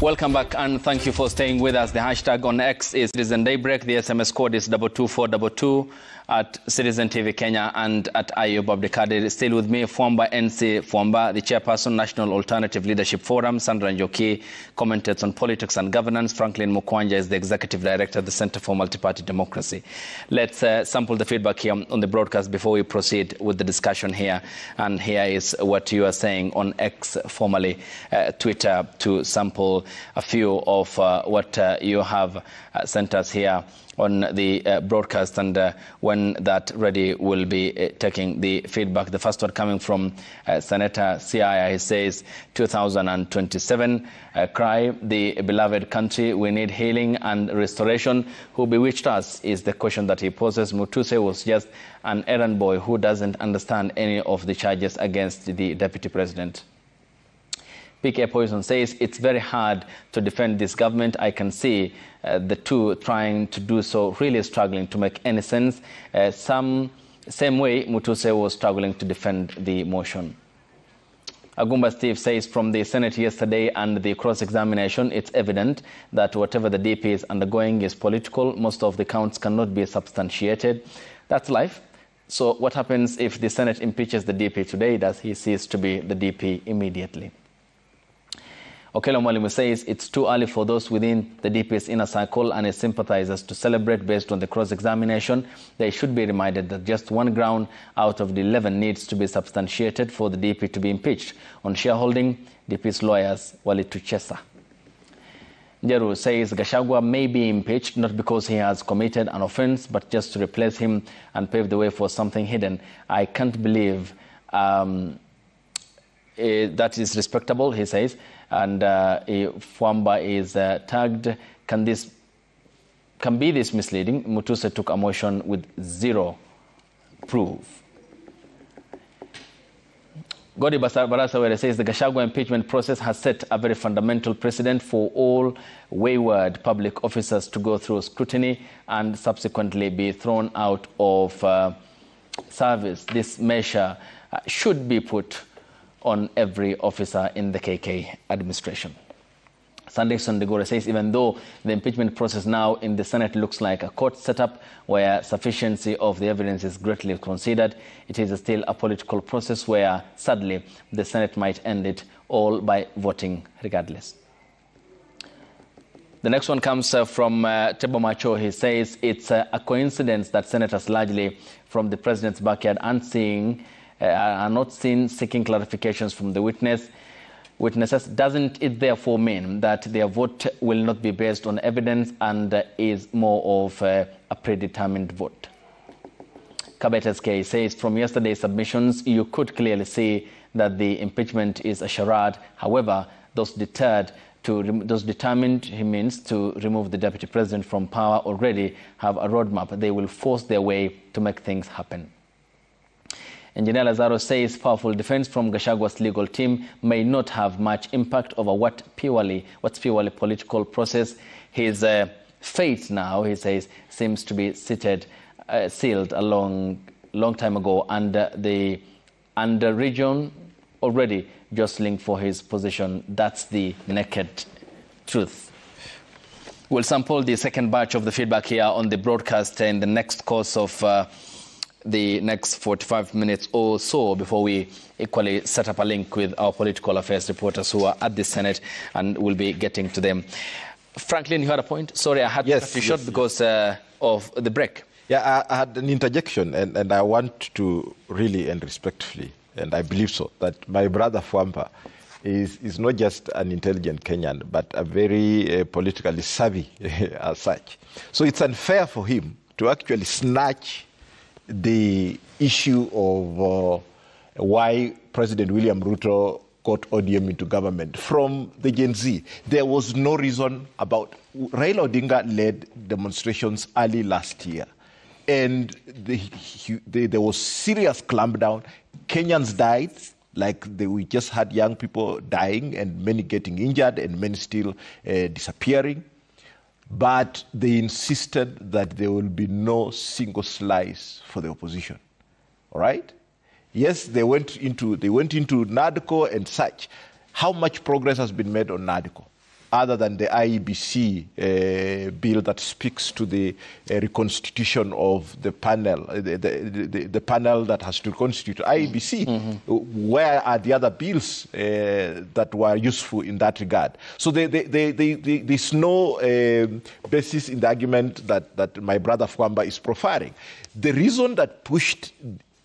Welcome back and thank you for staying with us. The hashtag on X is Citizen Daybreak. The SMS code is 22422 at Citizen TV Kenya and at Ayub Abdikadir. Still with me, Fwamba NC Fwamba, the chairperson, National Alternative Leadership Forum. Sandra Njoki commentates on politics and governance. Franklin Mukwanja is the executive director of the Center for Multi-Party Democracy. Let's sample the feedback here on the broadcast before we proceed with the discussion here. And here is what you are saying on X, formerly Twitter, to sample a few of what you have sent us here on the broadcast, and when that ready, we'll be taking the feedback. The first one coming from Senator Siaya. He says, 2027, cry the beloved country, we need healing and restoration. Who bewitched us is the question that he poses. Mutuse was just an errand boy who doesn't understand any of the charges against the deputy president. PK Poison says, it's very hard to defend this government. I can see the two trying to do so, really struggling to make any sense. Same way Mutuse was struggling to defend the motion. Agumba Steve says, from the Senate yesterday and the cross-examination, it's evident that whatever the DP is undergoing is political. Most of the counts cannot be substantiated. That's life. So what happens if the Senate impeaches the DP today? Does he cease to be the DP immediately? Okelo Mwalimu says it's too early for those within the DP's inner circle and its sympathizers to celebrate based on the cross-examination. They should be reminded that just one ground out of the 11 needs to be substantiated for the DP to be impeached. On shareholding, DP's lawyers walituchesa. Njeru says Gachagua may be impeached not because he has committed an offense, but just to replace him and pave the way for something hidden. I can't believe that is respectable, he says. And Fwamba is tagged. Can be this misleading? Mutuse took a motion with zero proof. Godi Barasawere says the Gachagua impeachment process has set a very fundamental precedent for all wayward public officers to go through scrutiny and subsequently be thrown out of service. This measure should be put on every officer in the KK administration. Sunday Sondegore says even though the impeachment process now in the Senate looks like a court setup where sufficiency of the evidence is greatly considered, it is still a political process where sadly the Senate might end it all by voting regardless. The next one comes from Tebo Macho. He says it's a coincidence that senators largely from the president's backyard are not seen seeking clarifications from the witnesses. Doesn't it therefore mean that their vote will not be based on evidence and is more of a predetermined vote? Kabetes K says from yesterday's submissions, you could clearly see that the impeachment is a charade. However, those determined, he means, to remove the deputy president from power already have a roadmap. They will force their way to make things happen. Engineer Lazaro says powerful defense from Gachagua's legal team may not have much impact over what's purely political process. His fate now, he says, seems to be sealed a long time ago, and the region already jostling for his position. That's the naked truth. We'll sample the second batch of the feedback here on the broadcast in the next course of the next 45 minutes or so before we equally set up a link with our political affairs reporters who are at the Senate, and we'll be getting to them. Franklin, you had a point? Sorry, I had to cut you short because of the break. Yeah, I had an interjection, and I want to really and respectfully, and I believe so, that my brother Fwamba is not just an intelligent Kenyan, but a very politically savvy as such. So it's unfair for him to actually snatch the issue of why President William Ruto got ODM into government from the Gen Z. There was no reason about... Raila Odinga led demonstrations early last year, and there was serious clampdown. Kenyans died, we just had young people dying and many getting injured and many still disappearing. But they insisted that there will be no single slice for the opposition. All right? Yes, they went into NADCO and such. How much progress has been made on NADCO? other than the IEBC bill that speaks to the reconstitution of the panel, the panel that has to constitute IEBC. Where are the other bills that were useful in that regard? So there's no basis in the argument that my brother Fwamba is profiling. The reason that pushed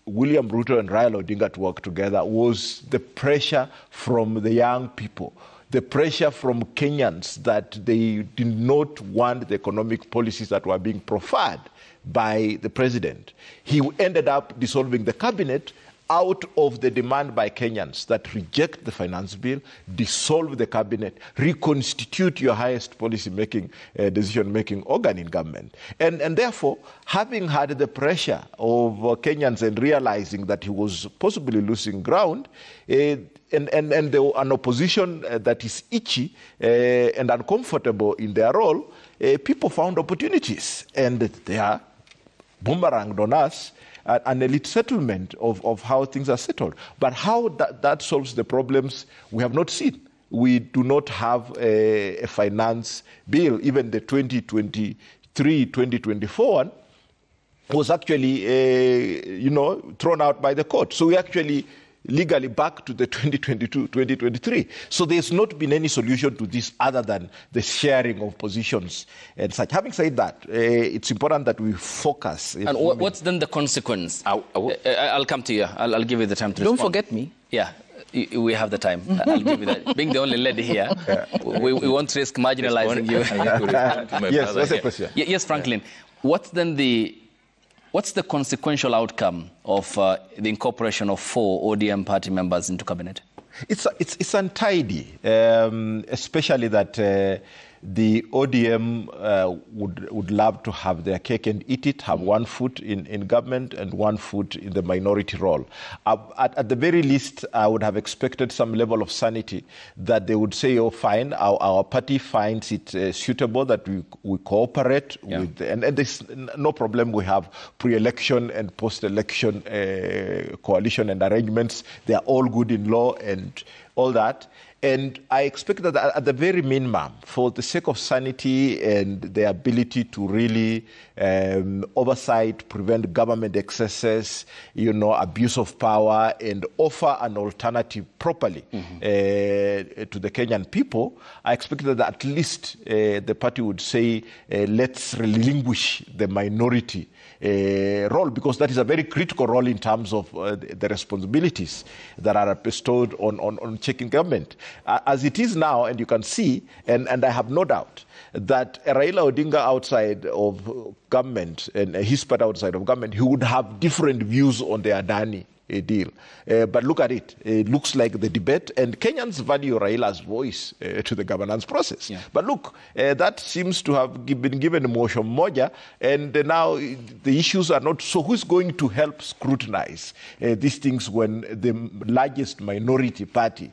William Ruto and Raila Odinga to work together was the pressure from the young people, the pressure from Kenyans that they did not want the economic policies that were being proffered by the president. He ended up dissolving the cabinet out of the demand by Kenyans that reject the finance bill, dissolve the cabinet, reconstitute your highest policy-making, decision-making organ in government. And therefore, having had the pressure of Kenyans and realizing that he was possibly losing ground, and an opposition that is itchy and uncomfortable in their role, people found opportunities, and they are boomeranged on us an elite settlement of how things are settled. But how that solves the problems, we have not seen. We do not have a finance bill. Even the 2023-2024 one was actually, thrown out by the court. So we actually legally back to the 2022-2023. So there's not been any solution to this other than the sharing of positions and such. Having said that, it's important that we focus. And what's then the consequence? I'll come to you. I'll give you the time to respond. Don't forget me. Yeah. We have the time. I'll give you that. Being the only lady here, we won't risk marginalizing you. Yes, that's a question. Yes, Franklin. What's the consequential outcome of the incorporation of 4 ODM party members into cabinet? It's untidy, especially that the ODM would love to have their cake and eat it, have one foot in government and one foot in the minority role. At the very least, I would have expected some level of sanity that they would say, oh, fine, our party finds it suitable that we cooperate with, and there's no problem. We have pre-election and post-election coalition and arrangements. They are all good in law and all that. And I expect that at the very minimum, for the sake of sanity and the ability to really oversight, prevent government excesses, abuse of power, and offer an alternative properly to the Kenyan people, I expect that at least the party would say, let's relinquish the minority role, because that is a very critical role in terms of the responsibilities that are bestowed on checking government. As it is now, and you can see, and I have no doubt, that Raila Odinga outside of government and his party outside of government, he would have different views on the Adani deal. But look at it. It looks like the debate, and Kenyans value Raila's voice to the governance process. Yeah. But look, that seems to have been given motion moja, and now the issues are not, so who's going to help scrutinize these things when the largest minority party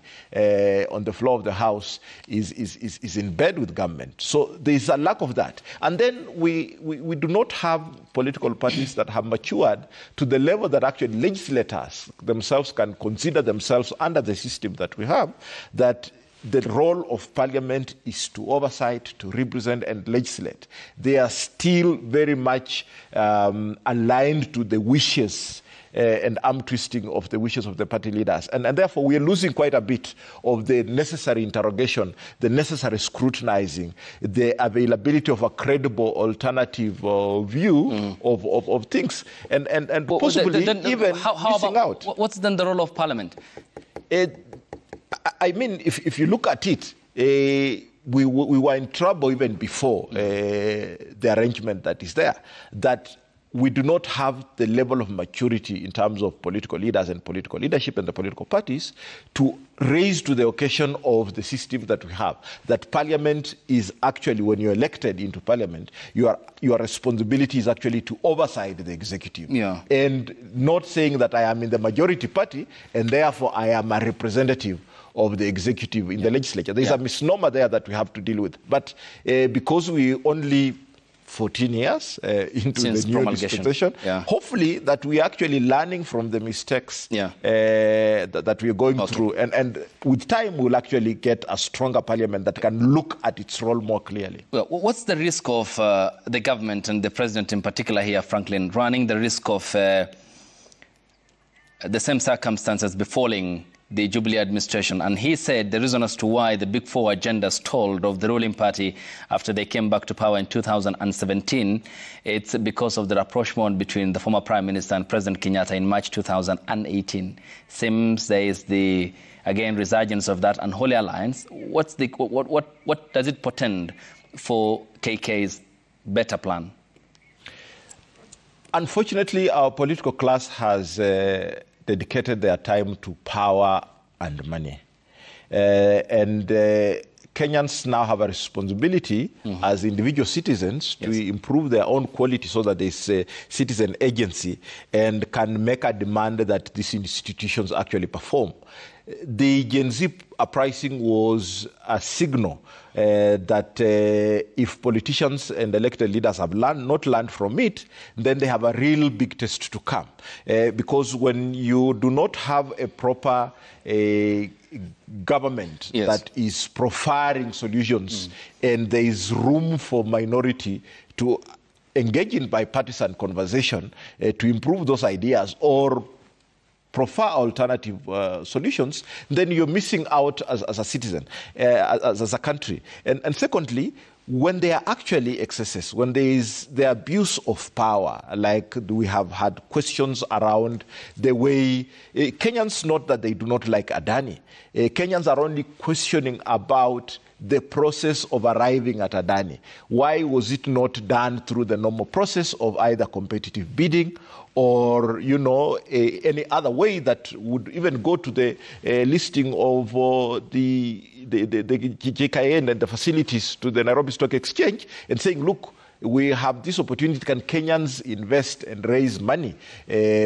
on the floor of the House is in bed with government? So there's a lack of that. And then we do not have political parties that have matured to the level that actually legislators themselves can consider themselves under the system that we have, that the role of parliament is to oversight, to represent and legislate. They are still very much aligned to the wishes and arm twisting of the wishes of the party leaders. And therefore, we are losing quite a bit of the necessary interrogation, the necessary scrutinizing, the availability of a credible alternative view of things. And possibly even missing out. What's then the role of parliament? I mean, if you look at it, we were in trouble even before the arrangement that is there, that we do not have the level of maturity in terms of political leaders and political leadership and the political parties to raise to the occasion of the system that we have. That parliament is actually, when you're elected into parliament, your responsibility is actually to oversight the executive. Yeah. And not saying that I am in the majority party and therefore I am a representative of the executive in the legislature. There's a misnomer there that we have to deal with. But because we only 14 years into Since the new dispensation. Yeah. Hopefully that we are actually learning from the mistakes Yeah. that we are going through. And with time, we'll actually get a stronger parliament that can look at its role more clearly. Well, what's the risk of the government and the president in particular here, Franklin, running the risk of the same circumstances befalling the Jubilee administration? And he said the reason as to why the Big Four agenda stalled of the ruling party after they came back to power in 2017, it's because of the rapprochement between the former Prime Minister and President Kenyatta in March 2018. Seems there is the, again, resurgence of that unholy alliance. What does it portend for KK's better plan? Unfortunately, our political class has dedicated their time to power and money. Kenyans now have a responsibility as individual citizens to improve their own quality so that there's a citizen agency and can make a demand that these institutions actually perform. The Gen Z uprising was a signal that if politicians and elected leaders have not learned from it, then they have a real big test to come. Because when you do not have a proper government that is profiling solutions and there is room for minority to engage in bipartisan conversation to improve those ideas or prefer alternative solutions, then you're missing out as a citizen, as a country. And secondly, when there are actually excesses, when there is the abuse of power, like we have had questions around the way Kenyans, not that they do not like Adani, Kenyans are only questioning about the process of arriving at Adani. Why was it not done through the normal process of either competitive bidding or, you know, any other way that would even go to the listing of the JKN and the facilities to the Nairobi Stock Exchange and saying, look, we have this opportunity. Can Kenyans invest and raise money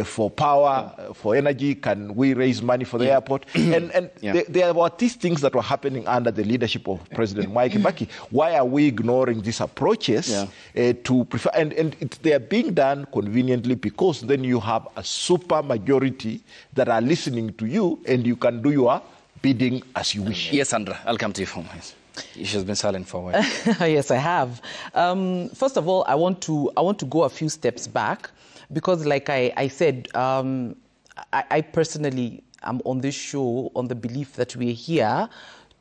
for power, for energy? Can we raise money for the airport? And there were these things that were happening under the leadership of President Mwai Kibaki. Why are we ignoring these approaches to prefer? And they are being done conveniently because then you have a super majority that are listening to you and you can do your bidding as you wish. Yes, Sandra, I'll come to you for this. She's been silent for a while. Yes, I have. First of all, I want to go a few steps back because, like I said, I personally am on this show on the belief that we're here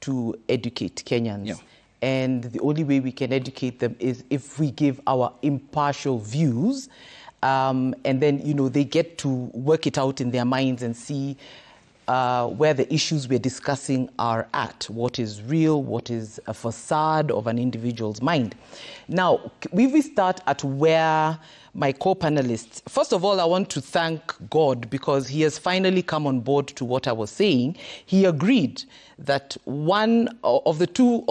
to educate Kenyans. Yeah. And the only way we can educate them is if we give our impartial views, and then, you know, they get to work it out in their minds and see where the issues we're discussing are at, what is real, what is a facade of an individual's mind. Now, we start at where my co-panelists, first of all, I want to thank God because he has finally come on board to what I was saying. He agreed that one of the two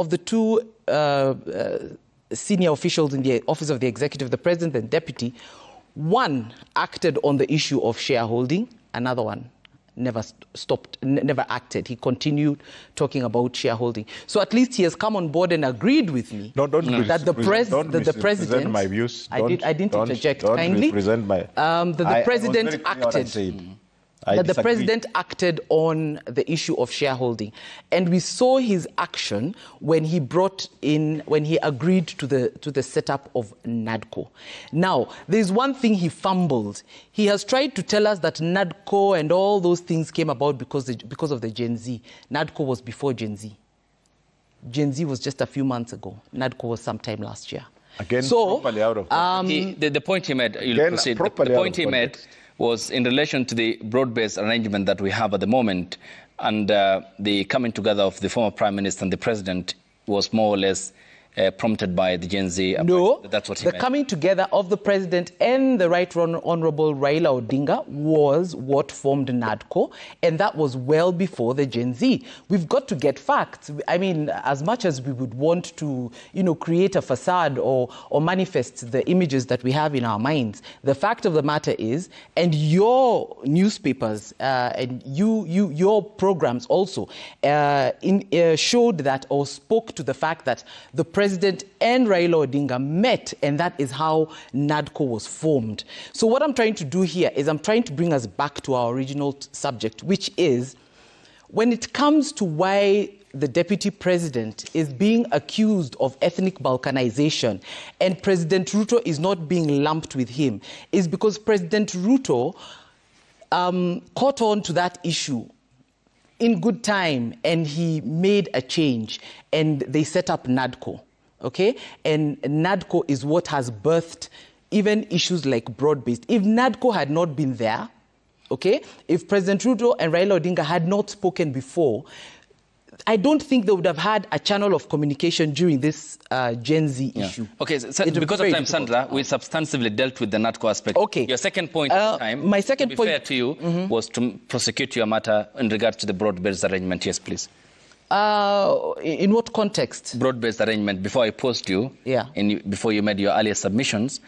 senior officials in the office of the executive, the president and deputy, one acted on the issue of shareholding, another one never acted. He continued talking about shareholding. So at least he has come on board and agreed with me that the president. My views. I didn't interject kindly. The president acted. That the president acted on the issue of shareholding, and we saw his action when he agreed to the setup of NADCO. Now, there's one thing he fumbled. He has tried to tell us that NADCO and all those things came about because of the Gen Z. NADCO was before Gen Z. Gen Z was just a few months ago. NADCO was sometime last year. Again, properly out of the point he made. You'll proceed. The point he made was in relation to the broad-based arrangement that we have at the moment, and the coming together of the former Prime Minister and the President was more or less prompted by the Gen Z. No, that's what he meant. The coming together of the President and the Right Honourable Raila Odinga was what formed NADCO, and that was well before the Gen Z. We've got to get facts. I mean, as much as we would want to, you know, create a facade or manifest the images that we have in our minds, the fact of the matter is, and your newspapers and your programs also showed that or spoke to the fact that the President president and Raila Odinga met, and that is how NADCO was formed. So what I'm trying to do here is I'm trying to bring us back to our original subject, which is when it comes to why the deputy president is being accused of ethnic balkanization and President Ruto is not being lumped with him, is because President Ruto caught on to that issue in good time, and he made a change, and they set up NADCO, okay? And NADCO is what has birthed even issues like broad-based. If NADCO had not been there, okay, if President Ruto and Raila Odinga had not spoken before, I don't think they would have had a channel of communication during this Gen Z issue. Okay, so because of time, Sandra, we substantively dealt with the NADCO aspect. Okay. Your second point this time, my second to be point, fair to you, was to prosecute your matter in regards to the broad-based arrangement. Yes, please. In what context? Broad-based arrangement. Before I posed you, before you made your earlier submissions,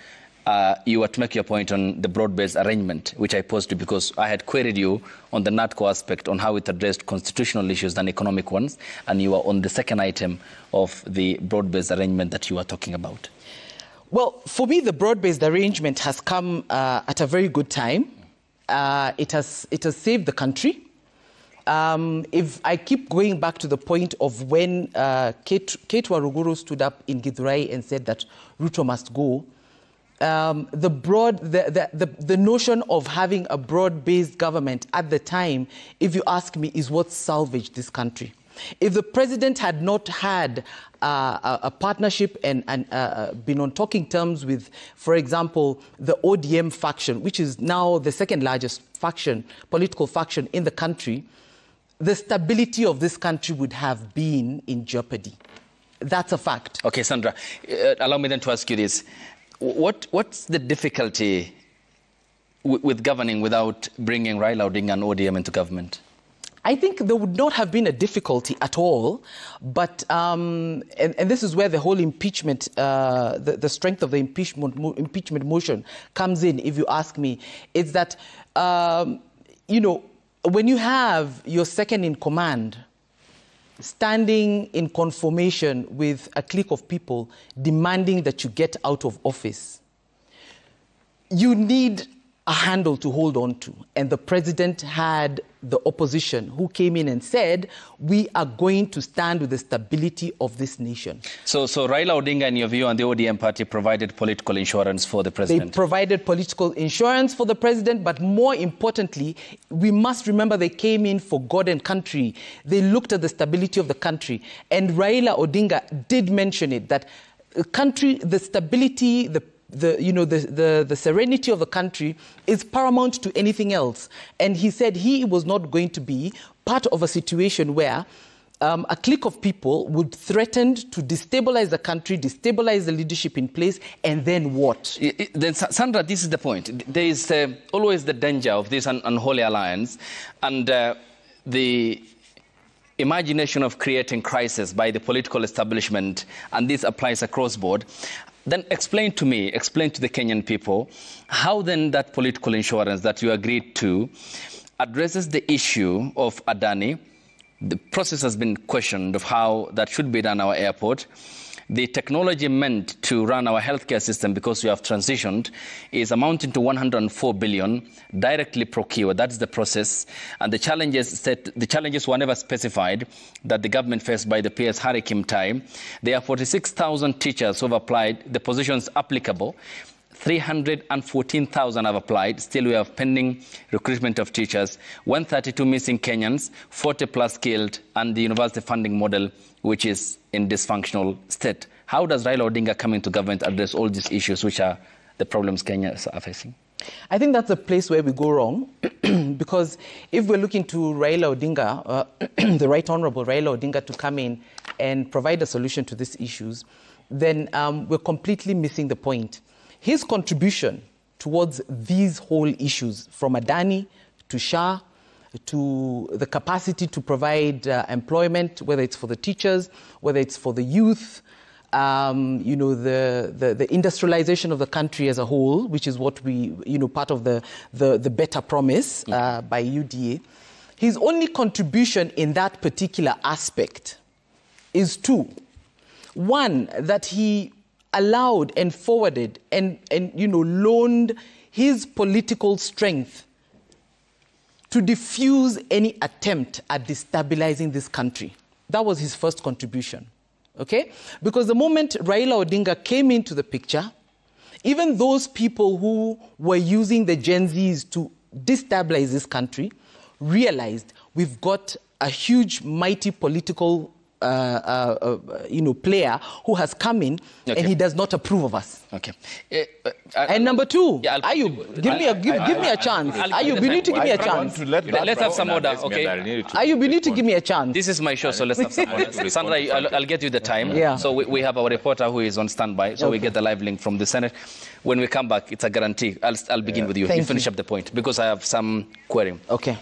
you were to make your point on the broad-based arrangement, which I posed to because I had queried you on the NADCO aspect on how it addressed constitutional issues and economic ones, and you were on the second item of the broad-based arrangement that you were talking about. Well, for me, the broad-based arrangement has come at a very good time. It has saved the country. If I keep going back to the point of when Kate Waruguru stood up in Githurai and said that Ruto must go, the notion of having a broad-based government at the time, if you ask me, is what salvaged this country. If the president had not had a partnership and been on talking terms with, for example, the ODM faction, which is now the second largest faction, political faction in the country, the stability of this country would have been in jeopardy. That's a fact. Okay, Sandra, allow me then to ask you this. What's the difficulty with governing without bringing Raila Odinga and ODM into government? I think there would not have been a difficulty at all, but and this is where the whole impeachment, the strength of the impeachment motion comes in. If you ask me, it's that you know, when you have your second in command standing in conformation with a clique of people demanding that you get out of office, you need a handle to hold on to. And the president had the opposition who came in and said, we are going to stand with the stability of this nation. So Raila Odinga, in your view, and the ODM party provided political insurance for the president? They provided political insurance for the president, but more importantly, we must remember they came in for God and country. They looked at the stability of the country. And Raila Odinga did mention it, that the country, the stability, the serenity of the country is paramount to anything else. And he said he was not going to be part of a situation where a clique of people would threaten to destabilize the country, destabilize the leadership in place, and then what? Then, Sandra, this is the point. There is always the danger of this unholy alliance and the imagination of creating crisis by the political establishment, and this applies across board. Then explain to me, explain to the Kenyan people, how then that political insurance that you agreed to addresses the issue of Adani. The process has been questioned of how that should be done at our airport. The technology meant to run our healthcare system, because we have transitioned, is amounting to 104 billion, directly procured. That's the process. And the challenges were never specified that the government faced by the PS Harry Kimtai. There are 46,000 teachers who have applied. The positions applicable, 314,000 have applied. Still, we have pending recruitment of teachers. 132 missing Kenyans, 40 plus killed, and the university funding model, which is in dysfunctional state. How does Raila Odinga come into government address all these issues, which are the problems Kenyans are facing? I think that's a place where we go wrong, because if we're looking to Raila Odinga, the Right Honourable Raila Odinga, to come in and provide a solution to these issues, then we're completely missing the point. His contribution towards these whole issues, from Adani to Shah, to the capacity to provide employment, whether it's for the teachers, whether it's for the youth, the industrialization of the country as a whole, which is what we, part of the better promise by UDA. His only contribution in that particular aspect is two. One, that he allowed and forwarded and loaned his political strength to diffuse any attempt at destabilizing this country. That was his first contribution, okay? Because the moment Raila Odinga came into the picture, even those people who were using the Gen Zs to destabilize this country realized we've got a huge, mighty political player who has come in, okay, and he does not approve of us. Okay. And number two, Ayub, give me a chance. Ayub, you need to give me a chance. Let's have some order, okay? Ayub, you need to give me a chance. This is my show, so let's have some order. Sandra, I'll get you the time. Yeah. So we have our reporter who is on standby, so we get the live link from the Senate. When we come back, it's a guarantee. I'll begin with you. You finish up the point, because I have some query. Okay.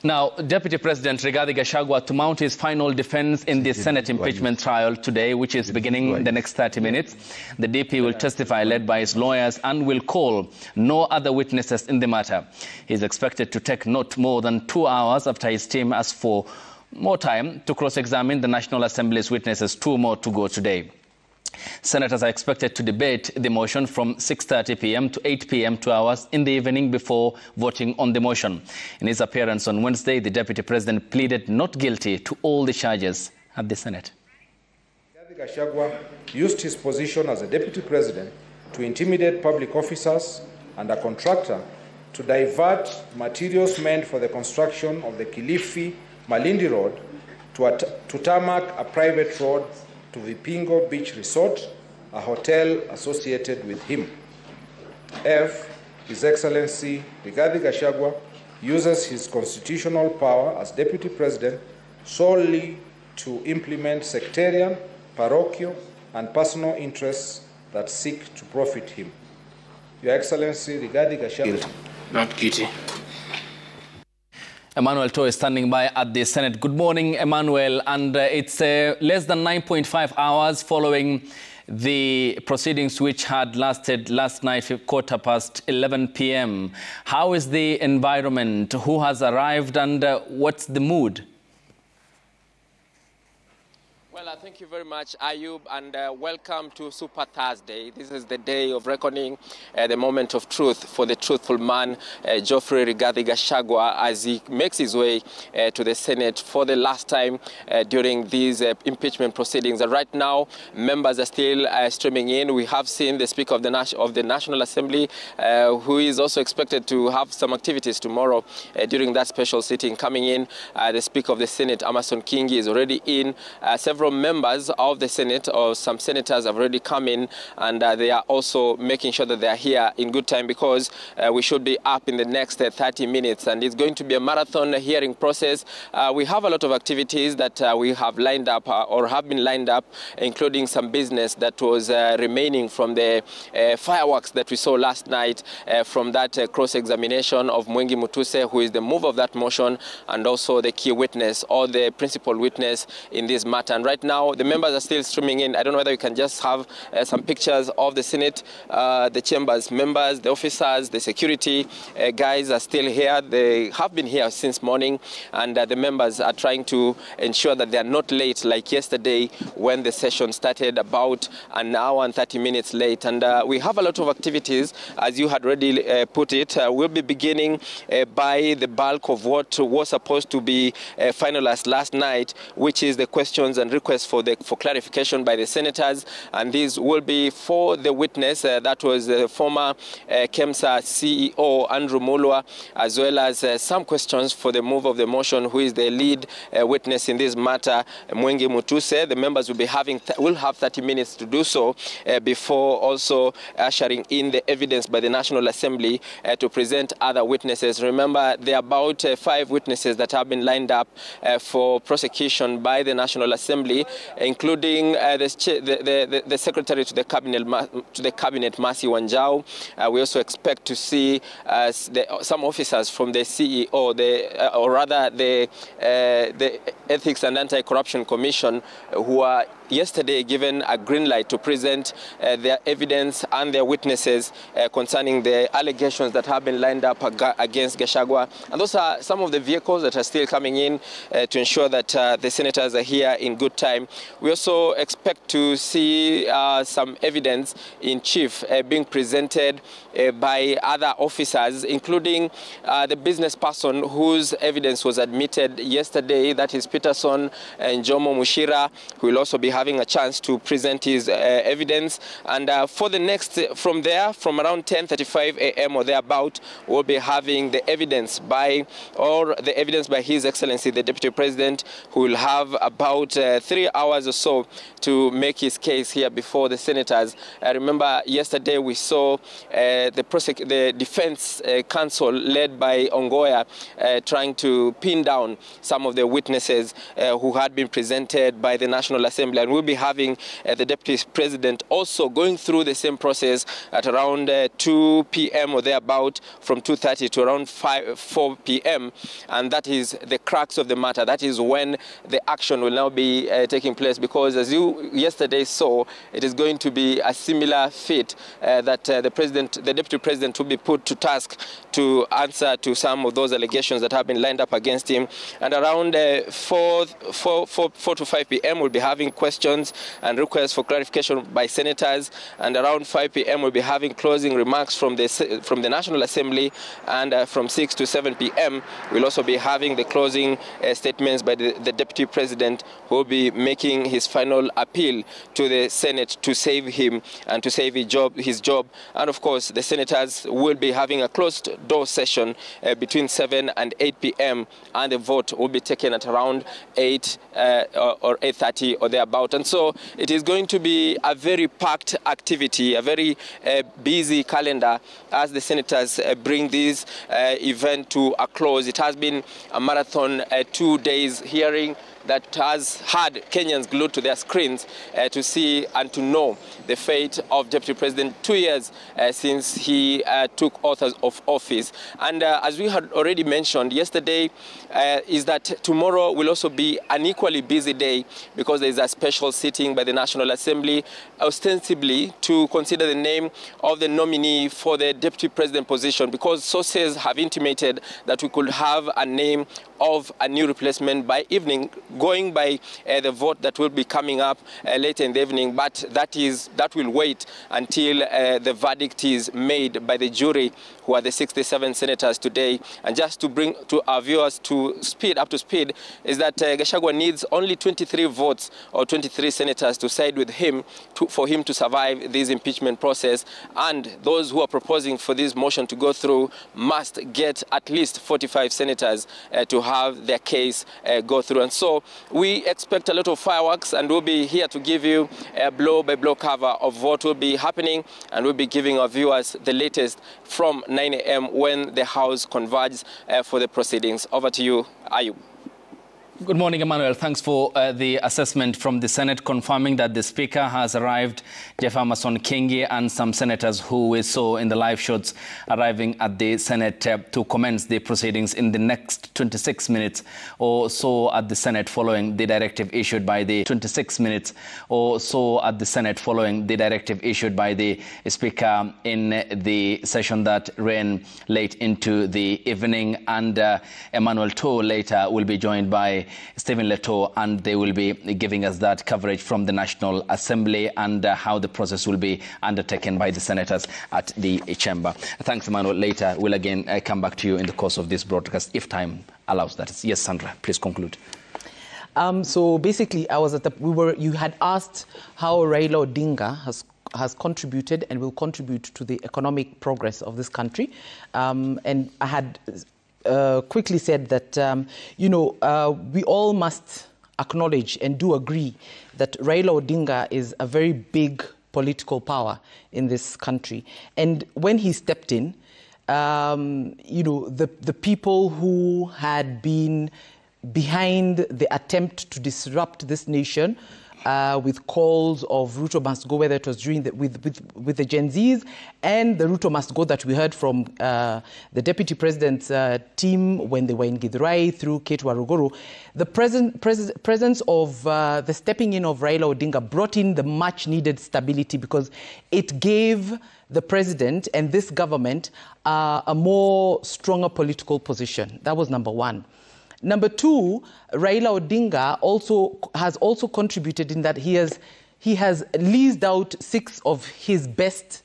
Now, Deputy President Rigathi Gachagua to mount his final defense in the Senate impeachment trial today, which is beginning in the next 30 minutes. The DP will testify led by his lawyers and will call no other witnesses in the matter. He is expected to take not more than 2 hours after his team asks for more time to cross-examine the National Assembly's witnesses. 2 more to go today. Senators are expected to debate the motion from 6:30 p.m. to 8 p.m. 2 hours in the evening before voting on the motion. In his appearance on Wednesday, the Deputy President pleaded not guilty to all the charges at the Senate. Rigathi Gachagua used his position as a Deputy President to intimidate public officers and a contractor to divert materials meant for the construction of the Kilifi-Malindi Road to tarmac a private road to Vipingo Beach Resort, a hotel associated with him. F. His Excellency Rigathi Gachagua uses his constitutional power as Deputy President solely to implement sectarian, parochial, and personal interests that seek to profit him. Your Excellency Rigathi Gachagua. Not guilty. Emmanuel Toe is standing by at the Senate. Good morning, Emmanuel. And it's less than 9.5 hours following the proceedings which had lasted last night, 11:15 p.m. How is the environment? Who has arrived and what's the mood? Well, thank you very much, Ayub, and welcome to Super Thursday. This is the day of reckoning, the moment of truth for the truthful man, Geoffrey Rigathi Gachagua, as he makes his way to the Senate for the last time during these impeachment proceedings. And right now, members are still streaming in. We have seen the Speaker of the National Assembly, who is also expected to have some activities tomorrow during that special sitting coming in. The Speaker of the Senate, Amason Kingi, is already in. Several members of the Senate, or some senators, have already come in, and they are also making sure that they are here in good time, because we should be up in the next 30 minutes, and it's going to be a marathon hearing process. We have a lot of activities that we have lined up or have been lined up, including some business that was remaining from the fireworks that we saw last night from that cross-examination of Mwengi Mutuse, who is the mover of that motion, and also the key witness or the principal witness in this matter. And right now, the members are still streaming in. I don't know whether we can just have some pictures of the Senate, the chambers members, the officers, the security guys are still here. They have been here since morning, and the members are trying to ensure that they are not late like yesterday when the session started about an hour and 30 minutes late. And we have a lot of activities, as you had already put it. We'll be beginning by the bulk of what was supposed to be finalized last night, which is the questions and requests for clarification by the senators, and these will be for the witness that was the former KEMSA CEO Andrew Mulwa, as well as some questions for the move of the motion, who is the lead witness in this matter, Mwengi Mutuse. The members will be will have 30 minutes to do so before also ushering in the evidence by the National Assembly to present other witnesses. Remember, there are about 5 witnesses that have been lined up for prosecution by the National Assembly, including the Secretary to the Cabinet, Mercy Wanjau. We also expect to see some officers from the CEO, or rather the Ethics and Anti-Corruption Commission, who are yesterday given a green light to present their evidence and their witnesses concerning the allegations that have been lined up against Gachagua. And those are some of the vehicles that are still coming in to ensure that the senators are here in good time. We also expect to see some evidence in chief being presented by other officers, including the business person whose evidence was admitted yesterday, that is Peterson and Jomo Mushira, who will also be having a chance to present his evidence. And for the next, from there, from around 10:35 a.m. or thereabout, we'll be having the evidence by His Excellency, the Deputy President, who will have about 3 hours or so to make his case here before the senators. I remember yesterday we saw the defense counsel led by Ongoya trying to pin down some of the witnesses who had been presented by the National Assembly. And we'll be having the Deputy President also going through the same process at around 2 p.m. or thereabout, from 2:30 to around 4 p.m. And that is the crux of the matter. That is when the action will now be taking place, because as you yesterday saw, it is going to be a similar feat that the Deputy President will be put to task to answer to some of those allegations that have been lined up against him. And around 4 to 5 p.m. we'll be having questions and requests for clarification by senators, and around 5 p.m. we'll be having closing remarks from the National Assembly, and from 6 to 7 p.m. we'll also be having the closing statements by the Deputy President, who will be making his final appeal to the Senate to save him and to save his job. And of course, the senators will be having a closed-door session between 7 and 8 p.m. and the vote will be taken at around 8 or 8:30 or thereabout. And so it is going to be a very packed activity, a very busy calendar as the senators bring this event to a close. It has been a marathon 2 days hearing that has had Kenyans glued to their screens to see and to know the fate of Deputy President 2 years since he took oath of office. And as we had already mentioned yesterday, is that tomorrow will also be an equally busy day, because there is a special sitting by the National Assembly, ostensibly to consider the name of the nominee for the Deputy President position, because sources have intimated that we could have a name of a new replacement by evening, going by the vote that will be coming up later in the evening. But that will wait until the verdict is made by the jury, who are the 67 senators today. And just to bring to our viewers up to speed, is that Gachagua needs only 23 votes or 23 senators to side with him for him to survive this impeachment process. And those who are proposing for this motion to go through must get at least 45 senators to have their case go through. And so we expect a lot of fireworks, and we'll be here to give you a blow-by-blow cover of what will be happening, and we'll be giving our viewers the latest from 9 a.m. when the House converges for the proceedings. Over to you, Ayub. Good morning, Emmanuel. Thanks for the assessment from the Senate confirming that the Speaker has arrived, Jeff Amason Kingi, and some senators who we saw in the live shots arriving at the Senate to commence the proceedings in the next 26 minutes or so at the Senate, following the directive issued by the 26 minutes or so at the Senate following the directive issued by the Speaker in the session that ran late into the evening. And Emmanuel Toh later will be joined by Stephen Leto, and they will be giving us that coverage from the National Assembly and how the process will be undertaken by the senators at the chamber. Thanks, Emmanuel. Later, we'll again come back to you in the course of this broadcast, if time allows that. Yes, Sandra, please conclude. So basically, you had asked how Raila Odinga has contributed and will contribute to the economic progress of this country, and I had quickly said that, we all must acknowledge and do agree that Raila Odinga is a very big political power in this country. And when he stepped in, the people who had been behind the attempt to disrupt this nation with calls of Ruto must go, whether it was during with the Gen Zs and the Ruto must go that we heard from the Deputy President's team when they were in Githurai through Ketu Waruguru. The presence of the stepping in of Raila Odinga brought in the much-needed stability because it gave the president and this government a more stronger political position. That was number one. Number two, Raila Odinga has also contributed in that he has leased out 6 of his best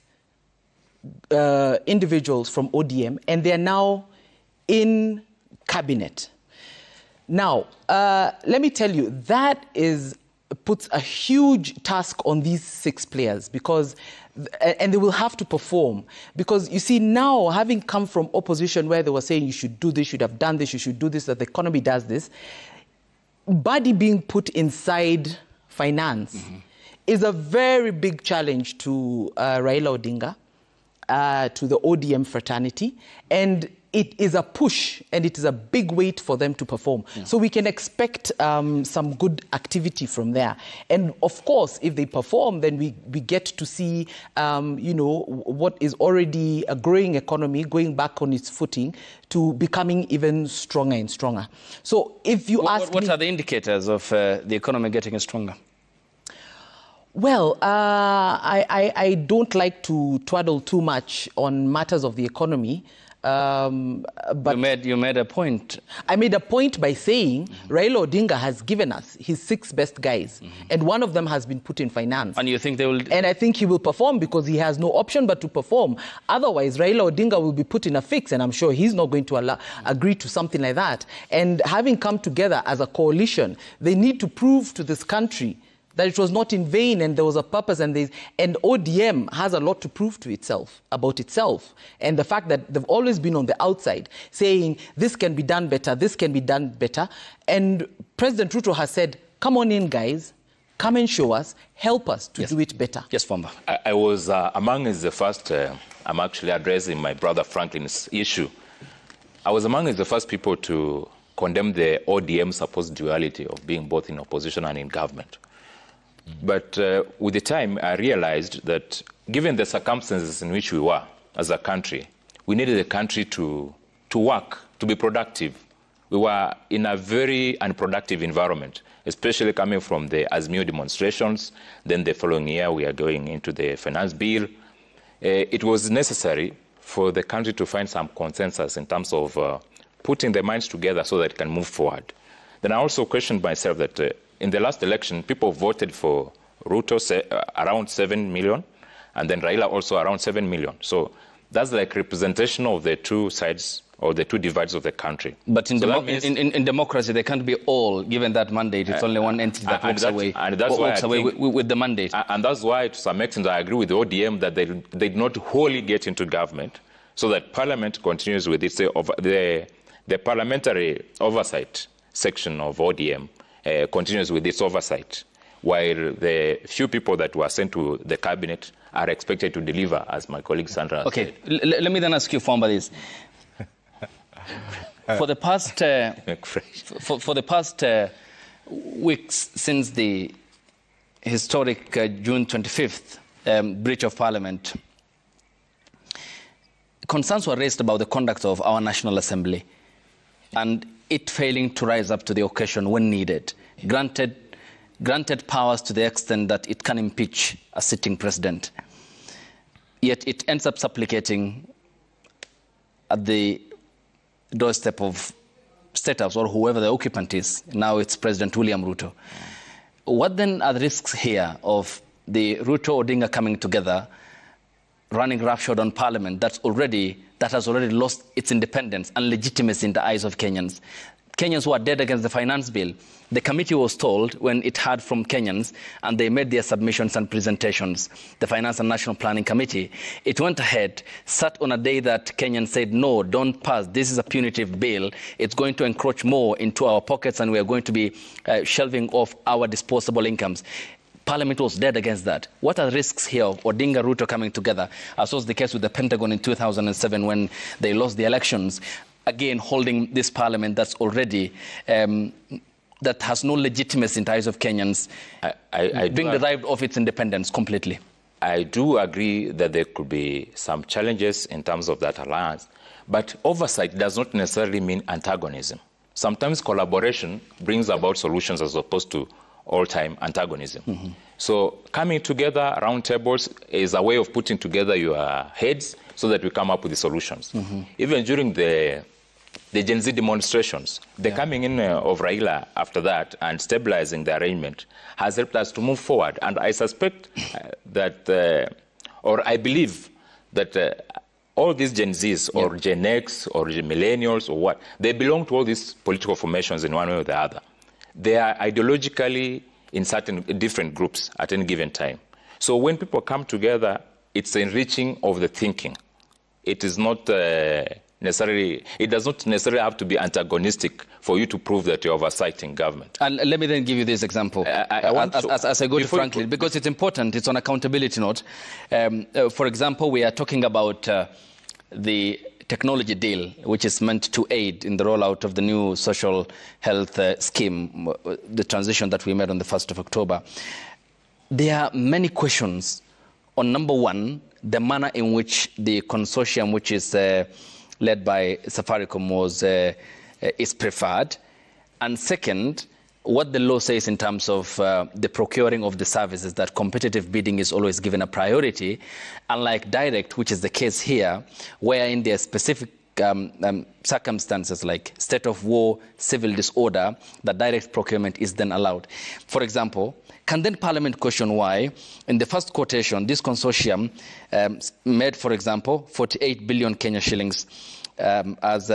individuals from ODM, and they are now in cabinet. Now, let me tell you, that puts a huge task on these 6 players because, and they will have to perform because you see now, having come from opposition where they were saying you should do this, you should have done this, you should do this, that the economy does this, body being put inside finance is a very big challenge to Raila Odinga, to the ODM fraternity, and it is a push and it is a big weight for them to perform. Yeah. So we can expect some good activity from there. And of course, if they perform, then we get to see, what is already a growing economy going back on its footing to becoming even stronger and stronger. So if you ask me... What are the indicators of the economy getting stronger? Well, I don't like to twaddle too much on matters of the economy. But you made a point. I made a point by saying Raila Odinga has given us his 6 best guys, and one of them has been put in finance. And you think they will? And I think he will perform because he has no option but to perform. Otherwise, Raila Odinga will be put in a fix, and I'm sure he's not going to agree to something like that. And having come together as a coalition, they need to prove to this country that it was not in vain and there was a purpose, and ODM has a lot to prove to itself, about itself. And the fact that they've always been on the outside saying this can be done better, this can be done better. And President Ruto has said, come on in, guys, come and show us, help us to do it better. Yes, Fomba. I was among the first, I'm actually addressing my brother Franklin's issue. I was among the first people to condemn the ODM supposed duality of being both in opposition and in government. But with the time, I realized that given the circumstances in which we were as a country, we needed the country to work, to be productive. We were in a very unproductive environment, especially coming from the Azimio demonstrations. Then the following year, we are going into the finance bill. It was necessary for the country to find some consensus in terms of putting the minds together so that it can move forward. Then I also questioned myself that in the last election, people voted for Ruto around 7 million, and then Raila also around 7 million. So that's like representation of the two sides or the two divides of the country. But in democracy, they can't be all given that mandate. It's only one entity that walks away with the mandate. And that's why, to some extent, I agree with the ODM that they did not wholly get into government, so that Parliament continues with its the parliamentary oversight section of ODM. Continues with its oversight, while the few people that were sent to the cabinet are expected to deliver, as my colleague Sandra said. Let me then ask you, Fomba, this. For the past weeks since the historic June 25th breach of Parliament, concerns were raised about the conduct of our National Assembly and it failing to rise up to the occasion when needed, granted powers to the extent that it can impeach a sitting president. Yet it ends up supplicating at the doorstep of State House or whoever the occupant is. Now it's President William Ruto. What then are the risks here of the Ruto Odinga coming together, running roughshod on Parliament that has already lost its independence and legitimacy in the eyes of Kenyans? Kenyans who are dead against the finance bill. The committee was told when it heard from Kenyans and they made their submissions and presentations, the Finance and National Planning Committee, it went ahead, sat on a day that Kenyans said, no, don't pass. This is a punitive bill. It's going to encroach more into our pockets and we are going to be shelving off our disposable incomes. Parliament was dead against that. What are the risks here of Odinga Ruto coming together, as was the case with the Pentagon in 2007 when they lost the elections, again holding this Parliament that's already that has no legitimacy in the eyes of Kenyans being derived of its independence completely? I do agree that there could be some challenges in terms of that alliance, but oversight does not necessarily mean antagonism. Sometimes collaboration brings about solutions as opposed to all-time antagonism. Mm-hmm. So coming together around tables is a way of putting together your heads so that we come up with the solutions. Mm-hmm. Even during the Gen Z demonstrations, the coming in of Raila after that and stabilizing the arrangement has helped us to move forward. And I suspect that, or I believe that all these Gen Zs or Gen X or millennials or what, they belong to all these political formations in one way or the other. They are ideologically in certain different groups at any given time. So when people come together, it's enriching of the thinking. It is not necessarily, it does not necessarily have to be antagonistic for you to prove that you're oversighting government. And let me then give you this example. As I go to Franklin, because it's important, it's on accountability note. For example, we are talking about the technology deal, which is meant to aid in the rollout of the new social health scheme, the transition that we made on the 1st of October. There are many questions on, number one, the manner in which the consortium, which is led by Safaricom, is preferred. And second, what the law says in terms of the procuring of the services, that competitive bidding is always given a priority, unlike direct, which is the case here, where in their specific circumstances like state of war, civil disorder, the direct procurement is then allowed. For example, can then Parliament question why, in the first quotation, this consortium made, for example, 48 billion Kenya shillings as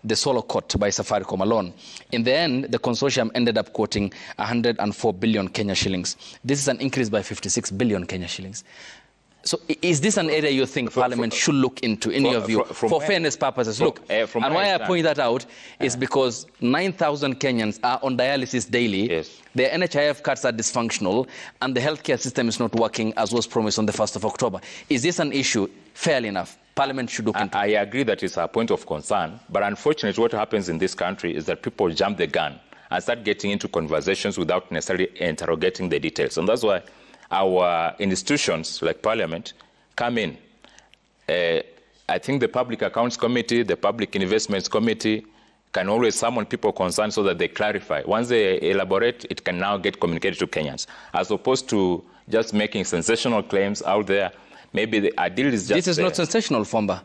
the solo quote by Safaricom alone. In the end, the consortium ended up quoting 104 billion Kenya shillings. This is an increase by 56 billion Kenya shillings. So is this an area you think Parliament should look into, in your view, for fairness purposes? Look, and why I point that out is because 9,000 Kenyans are on dialysis daily, their NHIF cards are dysfunctional, and the healthcare system is not working as was promised on the 1st of October. Is this an issue, fairly enough, Parliament should look into? I agree that it's a point of concern, but unfortunately what happens in this country is that people jump the gun and start getting into conversations without necessarily interrogating the details. And that's why our institutions like Parliament come in. I think the Public Accounts Committee, the Public Investments Committee can always summon people concerned so that they clarify. Once they elaborate, it can now get communicated to Kenyans, as opposed to just making sensational claims out there. Maybe the ideal is just... This is not sensational, Fomba.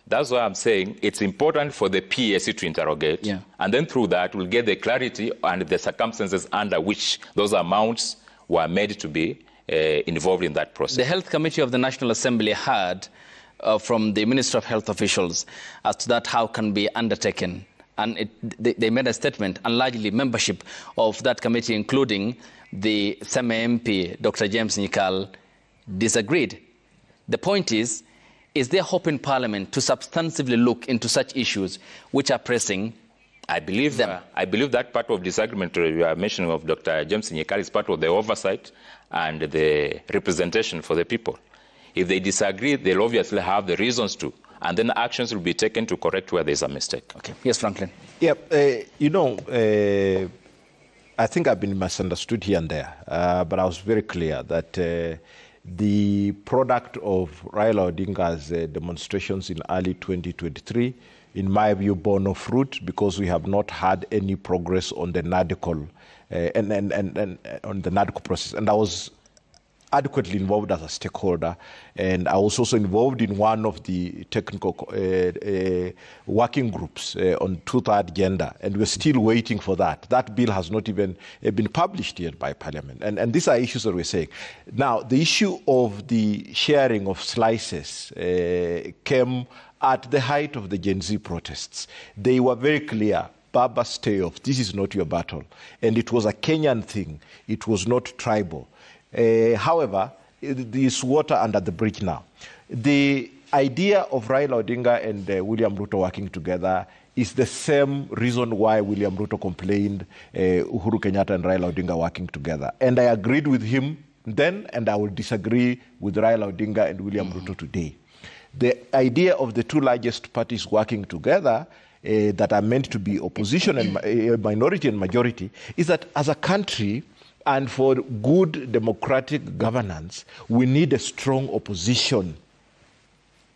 That's why I'm saying it's important for the PAC to interrogate. And then through that, we'll get the clarity and the circumstances under which those amounts were made to be involved in that process. The Health Committee of the National Assembly heard from the Ministry of Health officials as to that how can be undertaken. And they made a statement, and largely membership of that committee, including the Seme MP, Dr. James Nyikal, disagreed. The point is there hope in Parliament to substantively look into such issues which are pressing? I believe that part of disagreement you are mentioning of Dr. James Nyikal is part of the oversight and the representation for the people. If they disagree, they'll obviously have the reasons to, and then actions will be taken to correct where there's a mistake. Okay. Yes, Franklin. Yeah, I think I've been misunderstood here and there, but I was very clear that the product of Raila Odinga's demonstrations in early 2023, in my view, bore no fruit because we have not had any progress on the NADCO and on the NADCO process. And I was adequately involved as a stakeholder, and I was also involved in one of the technical working groups on two-third gender, and we're still waiting for that. That bill has not even been published yet by Parliament, and these are issues that we're saying. Now, the issue of the sharing of slices came at the height of the Gen Z protests. They were very clear. Baba, stay off. This is not your battle. And it was a Kenyan thing. It was not tribal. However, there's water under the bridge now. The idea of Raila Odinga and William Ruto working together is the same reason why William Ruto complained Uhuru Kenyatta and Raila Odinga working together. And I agreed with him then, and I will disagree with Raila Odinga and William Ruto today. The idea of the two largest parties working together that are meant to be opposition and minority and majority, is that as a country, and for good democratic governance, we need a strong opposition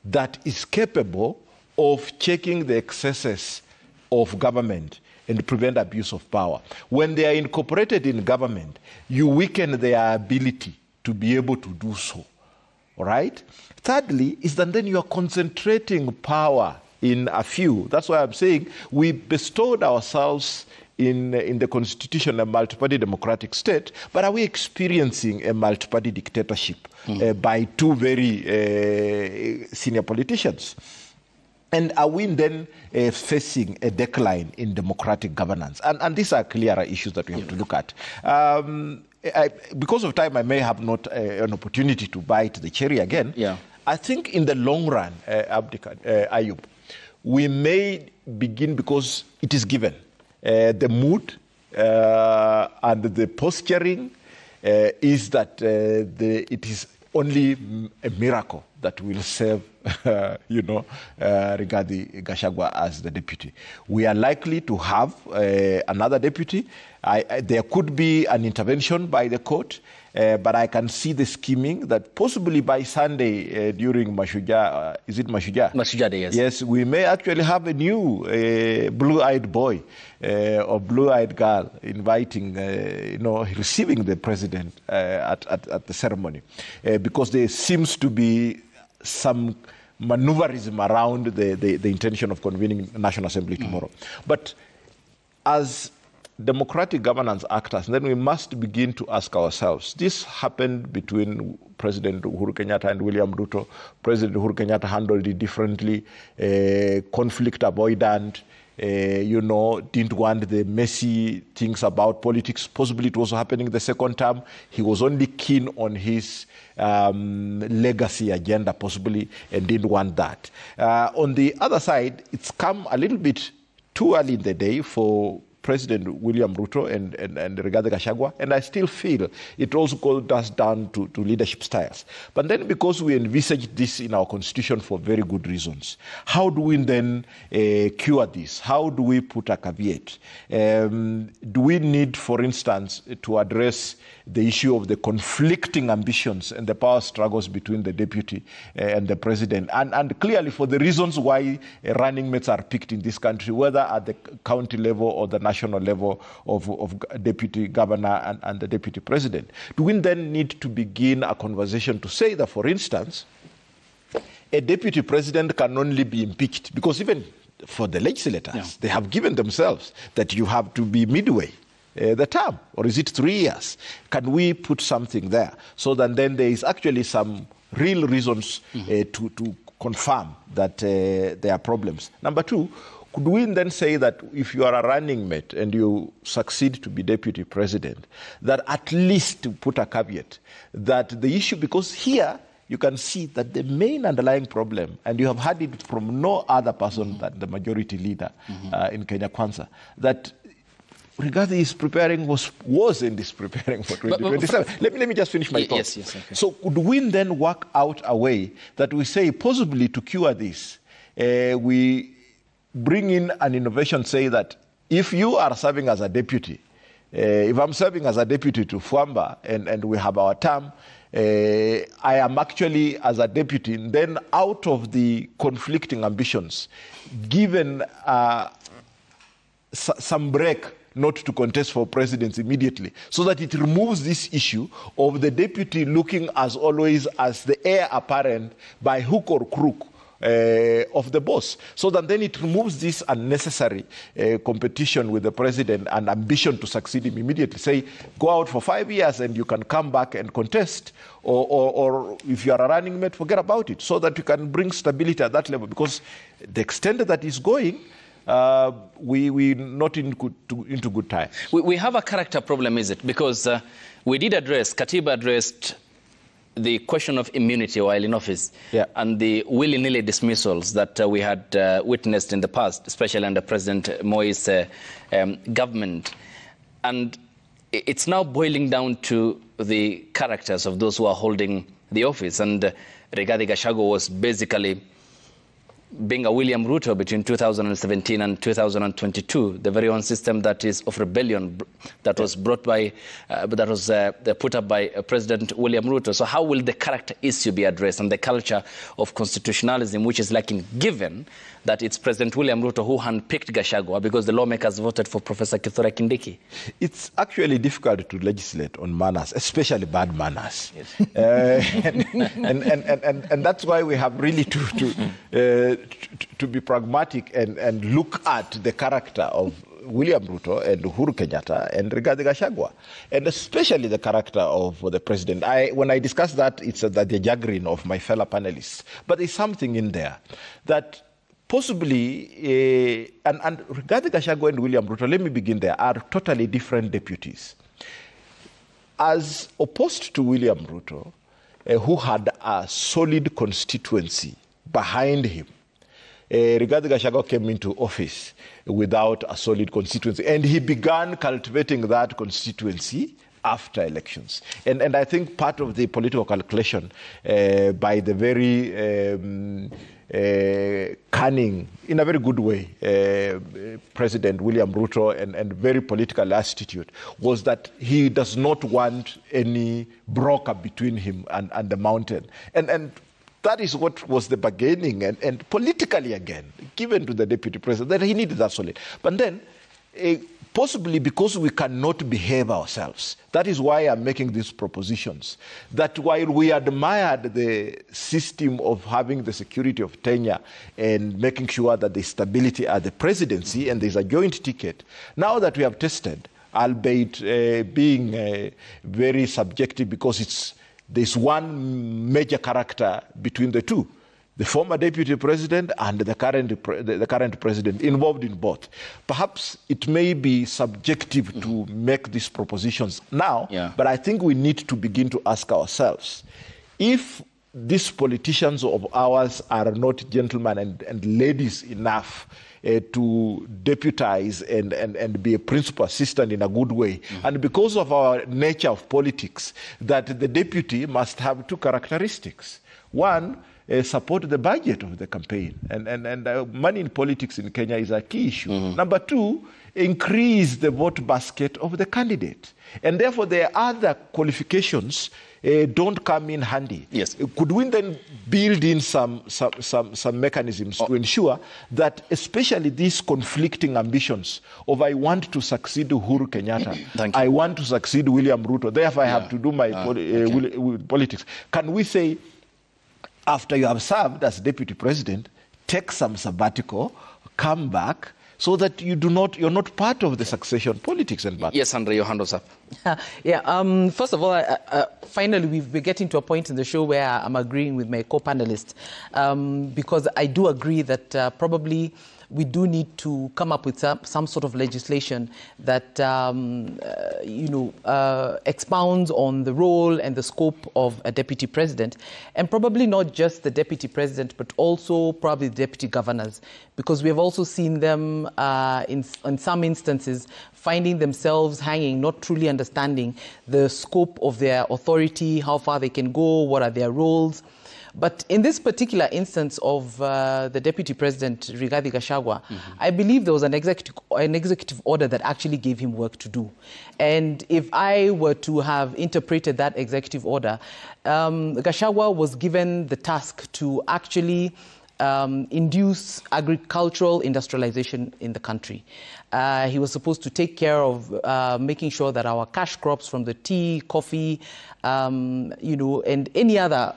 that is capable of checking the excesses of government and prevent abuse of power. When they are incorporated in government, you weaken their ability to be able to do so. All right? Thirdly, is that then you are concentrating power in a few. That's why I'm saying we bestowed ourselves in the constitution a multi-party democratic state, but are we experiencing a multi-party dictatorship by two very senior politicians? And are we then facing a decline in democratic governance? And these are clearer issues that we have to look at. Because of time, I may have not an opportunity to bite the cherry again. Yeah. I think in the long run, Ayub, we may begin, because it is given, the mood and the posturing is that it is only a miracle that will save, Rigathi Gachagua as the deputy. We are likely to have another deputy. There could be an intervention by the court, but I can see the scheming that possibly by Sunday during Mashujaa, is it Mashujaa? Mashujaa Day, yes. Yes, we may actually have a new blue-eyed boy or blue-eyed girl inviting, receiving the president at the ceremony, because there seems to be some maneuverism around the intention of convening National Assembly tomorrow. But as democratic governance actors, then we must begin to ask ourselves, this happened between President Uhuru Kenyatta and William Ruto. President Uhuru Kenyatta handled it differently, conflict avoidant, didn't want the messy things about politics. Possibly it was happening the second term. He was only keen on his legacy agenda, possibly, and didn't want that. On the other side, it's come a little bit too early in the day for President William Ruto and Rigathi Gachagua, and I still feel it also goes us down to leadership styles. But then, because we envisaged this in our constitution for very good reasons, how do we then cure this? How do we put a caveat? Do we need, for instance, to address the issue of the conflicting ambitions and the power struggles between the deputy and the president? And clearly, for the reasons why running mates are picked in this country, whether at the county level or the national level of deputy governor and the deputy president, do we then need to begin a conversation to say that, for instance, a deputy president can only be impeached? Because even for the legislators, they have given themselves that you have to be midway the term, or is it 3 years? Can we put something there so that then there is actually some real reasons to confirm that there are problems? Number two, could we then say that if you are a running mate and you succeed to be deputy president, that at least to put a caveat that the issue, because here you can see that the main underlying problem, and you have heard it from no other person than the majority leader in Kenya Kwanza, that Rigathi is preparing, was and is preparing for 2027. Let me just finish my thoughts. Yes, okay. So could we then work out a way that we say, possibly to cure this, we bring in an innovation, say that if you are serving as a deputy, if I'm serving as a deputy to Fuamba and we have our term, I am actually as a deputy, and then out of the conflicting ambitions, given some break not to contest for presidency immediately, so that it removes this issue of the deputy looking as always as the heir apparent by hook or crook of the boss, so that then it removes this unnecessary competition with the president and ambition to succeed him immediately. Say, go out for 5 years and you can come back and contest, or if you are a running mate, forget about it, so that you can bring stability at that level. Because the extent that is going, we not into good time. We have a character problem, is it? Because we did address, Katiba addressed the question of immunity while in office, and the willy-nilly dismissals that we had witnessed in the past, especially under President Moi's government. And it's now boiling down to the characters of those who are holding the office. And Rigathi Gachagua was basically being a William Ruto between 2017 and 2022, the very own system that is of rebellion that was brought by, put up by President William Ruto. So how will the character issue be addressed and the culture of constitutionalism, which is lacking, given that it's President William Ruto who handpicked Gachagua because the lawmakers voted for Professor Kithure Kindiki? It's actually difficult to legislate on manners, especially bad manners. Yes. And that's why we have really to be pragmatic and look at the character of William Ruto and Uhuru Kenyatta and Rigathi Gachagua, and especially the character of the president. When I discuss that, it's the jaggering of my fellow panelists. But there's something in there that possibly, and Rigathi Gachagua and William Ruto, let me begin there, are totally different deputies. As opposed to William Ruto, who had a solid constituency behind him, Rigathi Gachagua came into office without a solid constituency, and he began cultivating that constituency after elections. And I think part of the political calculation by the very cunning, in a very good way, President William Ruto and very political attitude was that he does not want any broker between him and the mountain. And that is what was the bargaining and politically again given to the deputy president, that he needed that solid. But then, possibly because we cannot behave ourselves, that is why I'm making these propositions, that while we admired the system of having the security of tenure and making sure that the stability at the presidency and there's a joint ticket, now that we have tested, albeit being very subjective because there's one major character between the two, the former deputy president and the current president, involved in both. Perhaps it may be subjective to make these propositions now, but I think we need to begin to ask ourselves, if these politicians of ours are not gentlemen and ladies enough to deputize and be a principal assistant in a good way. And because of our nature of politics, that the deputy must have two characteristics. One, support the budget of the campaign. And money in politics in Kenya is a key issue. Number two, increase the vote basket of the candidate. And therefore, the other qualifications don't come in handy. Yes. Could we then build in some mechanisms to ensure that especially these conflicting ambitions of I want to succeed Uhuru Kenyatta, I want to succeed William Ruto, therefore I have to do my politics. Can we say, after you have served as deputy president, take some sabbatical, come back, so that you're not part of the succession politics and battle. Yes, Andre, your hand was up. First of all, finally, we're getting to a point in the show where I'm agreeing with my co-panelist, because I do agree that probably we do need to come up with some sort of legislation that, expounds on the role and the scope of a deputy president, and probably not just the deputy president, but also probably the deputy governors, because we have also seen them in some instances finding themselves hanging, not truly understanding the scope of their authority, how far they can go, what are their roles. But in this particular instance of the Deputy President, Rigathi Gachagua, I believe there was an executive order that actually gave him work to do. And if I were to have interpreted that executive order, Gachagua was given the task to actually induce agricultural industrialization in the country. He was supposed to take care of making sure that our cash crops from the tea, coffee, and any other,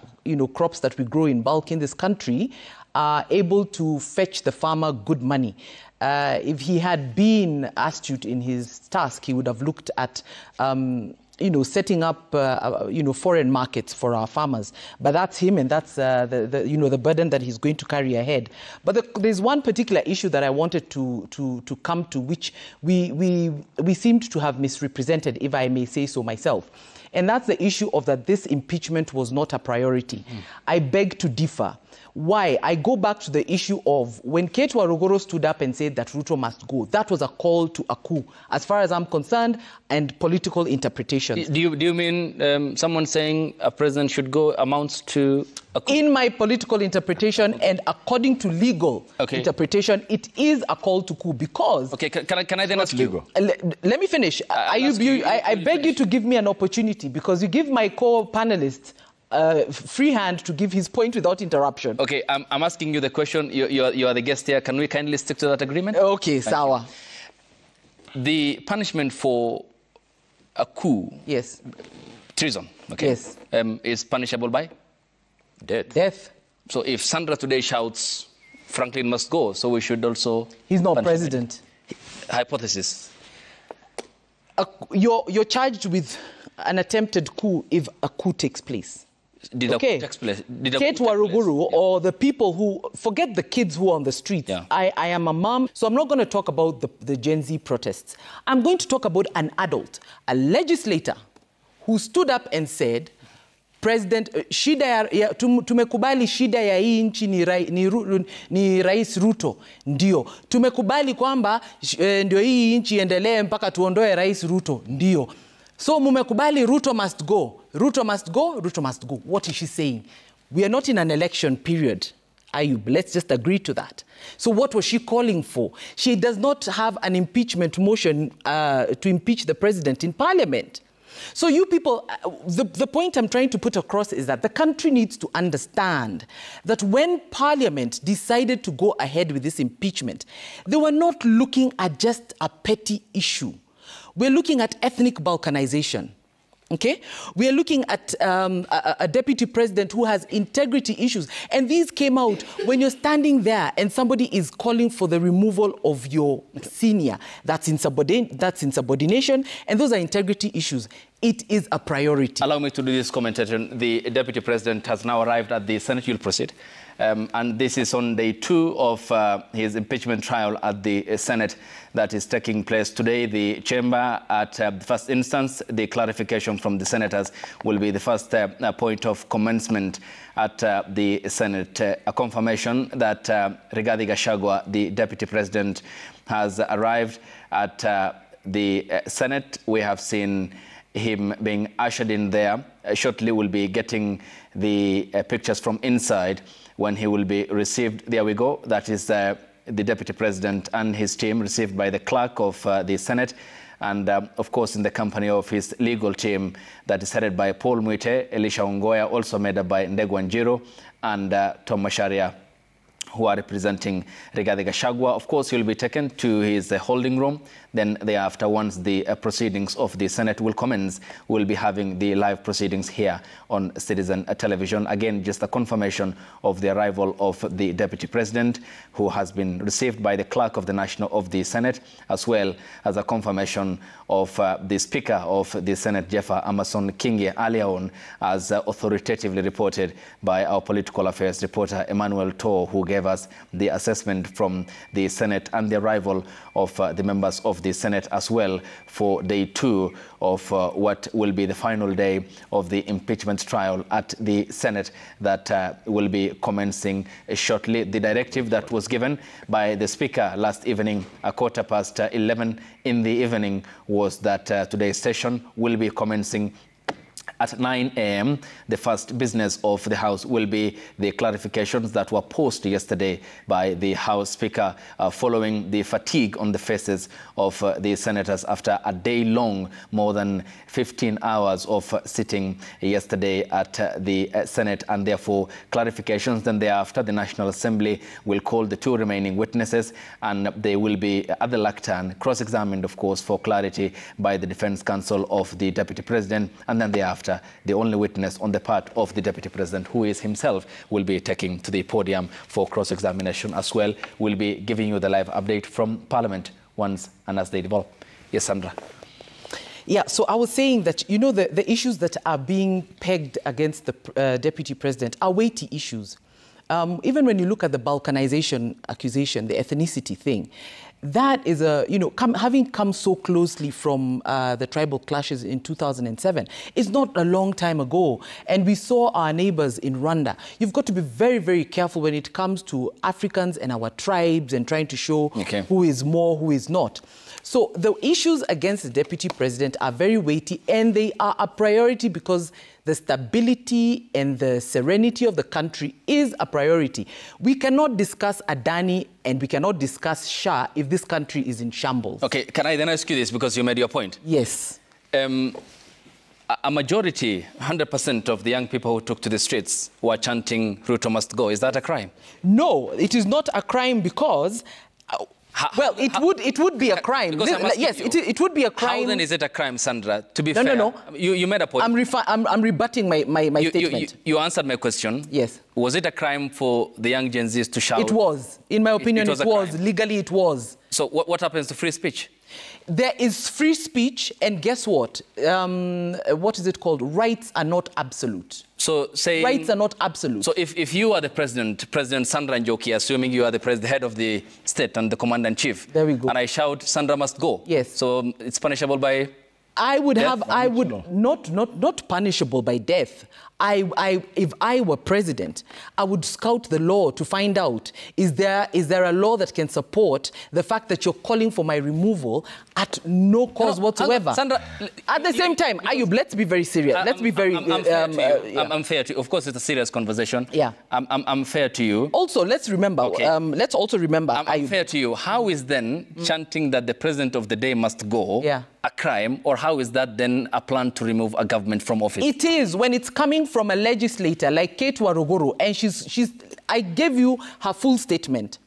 crops that we grow in bulk in this country are able to fetch the farmer good money. If he had been astute in his task, he would have looked at setting up, foreign markets for our farmers. But that's him, and that's the burden that he's going to carry ahead. But there's one particular issue that I wanted to come to, which we seemed to have misrepresented, if I may say so myself. And that's the issue of that this impeachment was not a priority. I beg to differ. Why? I go back to the issue of when Kate Waruguru stood up and said that Ruto must go. That was a call to a coup, as far as I'm concerned, and political interpretations. Do you mean someone saying a president should go amounts to a coup? In my political interpretation, and according to legal interpretation, it is a call to coup because... Okay, can I then ask you? Let me finish. I beg you to give me an opportunity, because you give my co-panelists free hand to give his point without interruption. Okay, I'm asking you the question. You are the guest here. Can we kindly stick to that agreement? Okay, sawa. The punishment for a coup, yes, treason, okay, yes, is punishable by Death. Death. So if Sandra today shouts, Franklin must go, so we should also... He's not president. Hypothesis. You're charged with an attempted coup if a coup takes place. Did a coup take place? Kate Waruguru or the people who... Forget the kids who are on the streets. Yeah. I am a mom, so I'm not going to talk about the Gen Z protests. I'm going to talk about an adult, a legislator, who stood up and said, President, tumekubali shida ya hii nchi ni Rais Ruto. Ndio. Tumekubali kwamba ndio hii nchi endelee mpaka tuondoe Rais Ruto. Ndio. So mumekubali Ruto must go. Ruto must go, Ruto must go. What is she saying? We are not in an election period. Ayub, let's just agree to that. So what was she calling for? She does not have an impeachment motion to impeach the president in parliament. So you people, the point I'm trying to put across is that the country needs to understand that when Parliament decided to go ahead with this impeachment, they were not looking at just a petty issue. We're looking at ethnic balkanization. Okay? We are looking at a deputy president who has integrity issues. And these came out when you're standing there and somebody is calling for the removal of your senior. That's insubordination, and those are integrity issues. It is a priority. Allow me to do this commentation. The deputy president has now arrived at the Senate. You'll proceed. And this is on day 2 of his impeachment trial at the Senate that is taking place today. The chamber at the first instance, the clarification from the senators will be the first point of commencement at the Senate. A confirmation that Rigathi Gachagua, the deputy president, has arrived at the Senate. We have seen him being ushered in there. Shortly we'll be getting the pictures from inside when he will be received. There we go. That is the deputy president and his team received by the clerk of the Senate, and of course in the company of his legal team that is headed by Paul Mwite, Elisha Ongoya, also made up by Ndegwa Njiru and Tom Masharia, who are representing Rigathi Gachagua. Of course, he will be taken to his holding room. Then thereafter, once the proceedings of the Senate will commence, we'll be having the live proceedings here on Citizen Television. Again, just a confirmation of the arrival of the Deputy President, who has been received by the Clerk of the Senate, as well as a confirmation of the Speaker of the Senate, Jeffer Amason Kingi, earlier on, as authoritatively reported by our political affairs reporter, Emmanuel Tor, who gave us the assessment from the Senate and the arrival of the members of the Senate as well for day 2 of what will be the final day of the impeachment trial at the Senate that will be commencing shortly. The directive that was given by the Speaker last evening, 11:15 in the evening, was that today's session will be commencing at 9 a.m. The first business of the House will be the clarifications that were posed yesterday by the House Speaker following the fatigue on the faces of the senators after a day-long, more than 15 hours of sitting yesterday at the Senate, and therefore clarifications. Then thereafter, the National Assembly will call the 2 remaining witnesses, and they will be at the lectern, cross-examined, of course, for clarity by the Defense Counsel of the Deputy President, and then thereafter, the only witness on the part of the Deputy President, who is himself, will be taking to the podium for cross-examination as well. We'll be giving you the live update from Parliament once and as they develop. Yes, Sandra. Yeah, so I was saying that, you know, the issues that are being pegged against the Deputy President are weighty issues. Even when you look at the balkanization accusation, the ethnicity thing, that is having come so closely from the tribal clashes in 2007, it's not a long time ago. And we saw our neighbors in Rwanda. You've got to be very, very careful when it comes to Africans and our tribes and trying to show who is more, who is not. So the issues against the deputy president are very weighty, and they are a priority because the stability and the serenity of the country is a priority. We cannot discuss Adani and we cannot discuss Shah if this country is in shambles. Okay, can I then ask you this because you made your point? Yes. A majority, 100% of the young people who took to the streets were chanting Ruto must go. Is that a crime? No, it is not a crime because... well, it would be a crime. Yes, it would be a crime. How then is it a crime, Sandra? To be fair, no. You made a point. I'm rebutting my statement. You answered my question. Yes. Was it a crime for the young Gen Zs to shout? It was. In my opinion, it was. Legally, it was. So what happens to free speech? There is free speech, and guess what? What is it called? Rights are not absolute. So saying... Rights are not absolute. So if you are the president, President Sandra Njoki, assuming you are the head of the state and the commander-in-chief... There we go. ...and I shout, Sandra must go. Yes. So it's punishable by... Not punishable by death. If I were president, I would scout the law to find out, is there a law that can support the fact that you're calling for my removal at no cause whatsoever? Sandra, at the same time, Ayub, let's be very serious. Let's be very... I'm fair to you. Of course, it's a serious conversation. Yeah. I'm fair to you. Also, let's remember, let's also remember... I'm fair to you. How is then chanting that the president of the day must go a crime, or how is that then a plan to remove a government from office? It is when it's coming from a legislator like Kate Waruguru, and I gave you her full statement.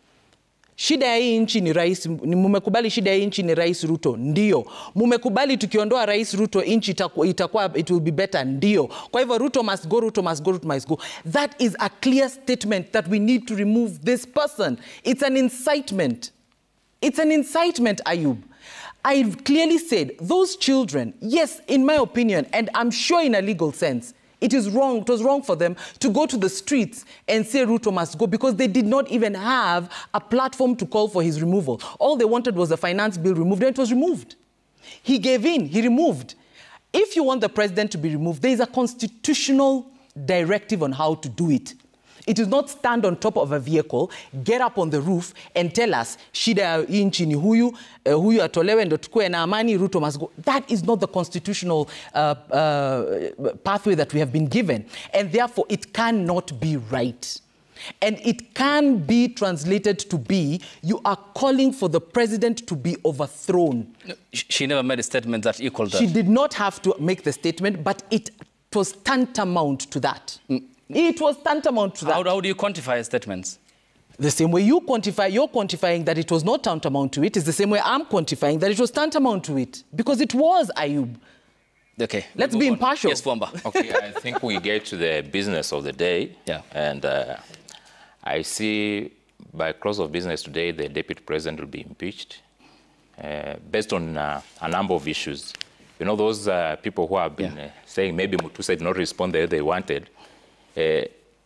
Shida ya hii nchi ni rais, mumekubali shida ya hii nchi ni rais Ruto, ndio. Mumekubali tukiondoa rais Ruto nchi itakuwa, it will be better, ndio. Kwa hivyo Ruto must go, Ruto must go, Ruto must go. That is a clear statement that we need to remove this person. It's an incitement. It's an incitement, Ayub. I've clearly said those children, yes, in my opinion, and I'm sure in a legal sense, it is wrong. It was wrong for them to go to the streets and say Ruto must go because they did not even have a platform to call for his removal. All they wanted was a finance bill removed, and it was removed. He gave in. He removed. If you want the president to be removed, there is a constitutional directive on how to do it. It is not stand on top of a vehicle, get up on the roof and tell us, shida inchi ni huyu atolewe ndo tukue na amani, Ruto must go. That is not the constitutional pathway that we have been given. And therefore, it cannot be right. And it can be translated to be, you are calling for the president to be overthrown. She never made a statement that equaled that. She did not have to make the statement, but it was tantamount to that. It was tantamount to that. How do you quantify statements? The same way you're quantifying that it was not tantamount to it, is the same way I'm quantifying that it was tantamount to it. Because it was, Ayub. Okay. Let's be impartial. Yes, Fwamba. Okay, I think we get to the business of the day. Yeah. And I see by close of business today, the deputy president will be impeached based on a number of issues. You know, those people who have been saying maybe Mutusa did not respond the way they wanted,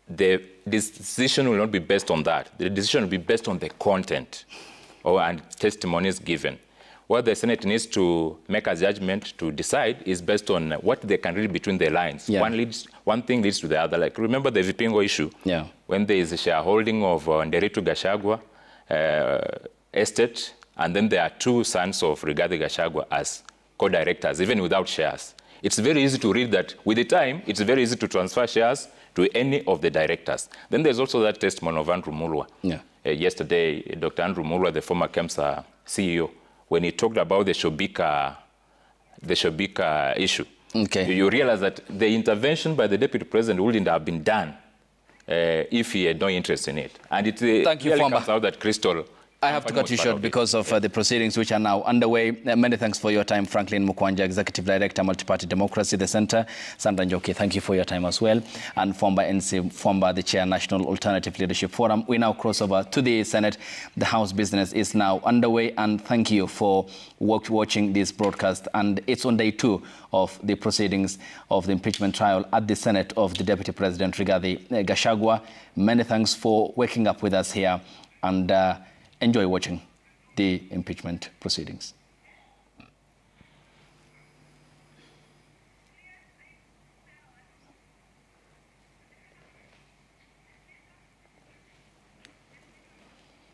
this decision will not be based on that. The decision will be based on the content and testimonies given. What the Senate needs to make a judgment to decide is based on what they can read between the lines. Yeah. One thing leads to the other. Like, remember the Vipingo issue? Yeah. When there is a shareholding of DP Gachagua estate, and then there are two sons of Rigathi Gachagua as co-directors, even without shares. It's very easy to read that. With the time, it's very easy to transfer shares to any of the directors. Then there's also that testimony of Andrew Mulwa. Yeah. Yesterday, Dr. Andrew Mulwa, the former KEMSA CEO, when he talked about the Shobika issue, you realize that the intervention by the deputy president wouldn't have been done if he had no interest in it. And it Thank you, really comes out that Crystal... I have to cut you short because of the proceedings which are now underway. Many thanks for your time, Franklin Mukwanja, Executive Director, Multi-Party Democracy, the Center. Sandra Njoki, thank you for your time as well. And Fwamba NC, Fwamba, the Chair, National Alternative Leadership Forum. We now cross over to the Senate. The House business is now underway, and thank you for watching this broadcast. And it's on day 2 of the proceedings of the impeachment trial at the Senate of the Deputy President, Rigathi Gachagua. Many thanks for waking up with us here, and enjoy watching. the impeachment proceedings.